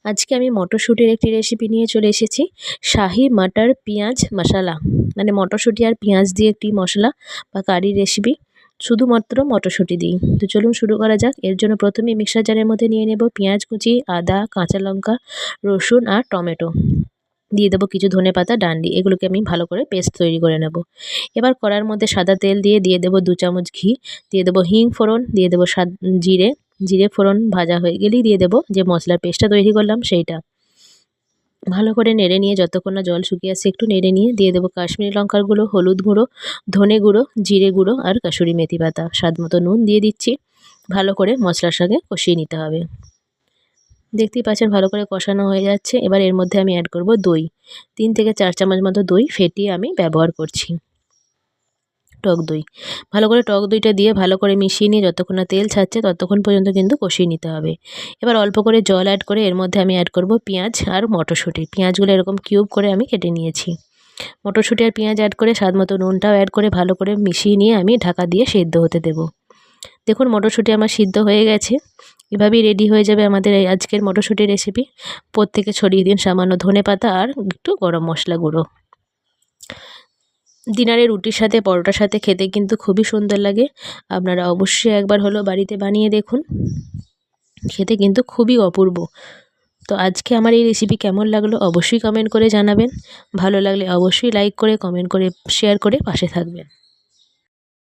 আজকে আমি মটরশুঁটির একটি রেসিপি নিয়ে চলে এসেছি। শাহি মটর পেঁয়াজ মশলা, মানে মটরশুঁটি আর পেঁয়াজ দিয়ে একটি মশলা বা কারি রেসিপি, শুধুমাত্র মটরশুঁটি দিই। তো চলুন শুরু করা যাক। এর জন্য প্রথমে মিক্সার জারের মধ্যে নিয়ে নেব পেঁয়াজ কুচি, আদা, কাঁচা লঙ্কা, রসুন আর টমেটো। দিয়ে দেবো কিছু ধনেপাতা ডান্ডি, এগুলোকে আমি ভালো করে পেস্ট তৈরি করে নেব। এবার কড়ার মধ্যে সাদা তেল দিয়ে দেবো 2 চামচ ঘি, দিয়ে দেবো হিং ফোড়ন, দিয়ে দেবো জিরে ফোড়ন ভাজা হয়ে গেলেই দিয়ে দেবো যে মশলার পেস্টটা তৈরি করলাম সেইটা। ভালো করে নেড়ে নিয়ে যতক্ষণ না জল শুকিয়ে আসছে একটু নেড়ে নিয়ে দিয়ে দেবো কাশ্মীরি লঙ্কার গুঁড়ো, হলুদ গুঁড়ো, ধনে গুঁড়ো, জিরে গুঁড়ো আর কাসুরি মেথি পাতা। স্বাদ মতো নুন দিয়ে দিচ্ছি। ভালো করে মশলার সঙ্গে কষিয়ে নিতে হবে। দেখতেই পাচ্ছেন ভালো করে কষানো হয়ে যাচ্ছে। এবার এর মধ্যে আমি অ্যাড করব দই। 3 থেকে 4 চামচ মতো দই ফেটিয়ে আমি ব্যবহার করছি। টক দই, ভালো করে টক দইটা দিয়ে ভালো করে মিশিয়ে নিয়ে যতক্ষণ না তেল ছাড়ছে ততক্ষণ পর্যন্ত কিন্তু কষিয়ে নিতে হবে। এবার অল্প করে জল অ্যাড করে এর মধ্যে আমি অ্যাড করব পেঁয়াজ আর মটরশুঁটি। পেঁয়াজগুলো এরকম কিউব করে আমি কেটে নিয়েছি। মটরশুঁটি আর পেঁয়াজ অ্যাড করে স্বাদ মতো নুনটাও অ্যাড করে ভালো করে মিশিয়ে নিয়ে আমি ঢাকা দিয়ে সেদ্ধ হতে দেব। দেখুন মটরশুঁটি আমার সিদ্ধ হয়ে গেছে। এভাবেই রেডি হয়ে যাবে আমাদের এই আজকের মটরশুঁটির রেসিপি। প্রত্যেকে ছড়িয়ে দিন সামান্য ধনেপাতা আর একটু গরম মশলা গুঁড়ো। ডিনারে রুটির সাথে পরোটার সাথে খেতে কিন্তু খুবই সুন্দর লাগে। আপনারা অবশ্যই একবার হলেও বাড়িতে বানিয়ে দেখুন, খেতে কিন্তু খুবই অপূর্ব। তো আজকে আমার এই রেসিপি কেমন লাগলো অবশ্যই কমেন্ট করে জানাবেন। ভালো লাগলে অবশ্যই লাইক করে, কমেন্ট করে, শেয়ার করে পাশে থাকবেন।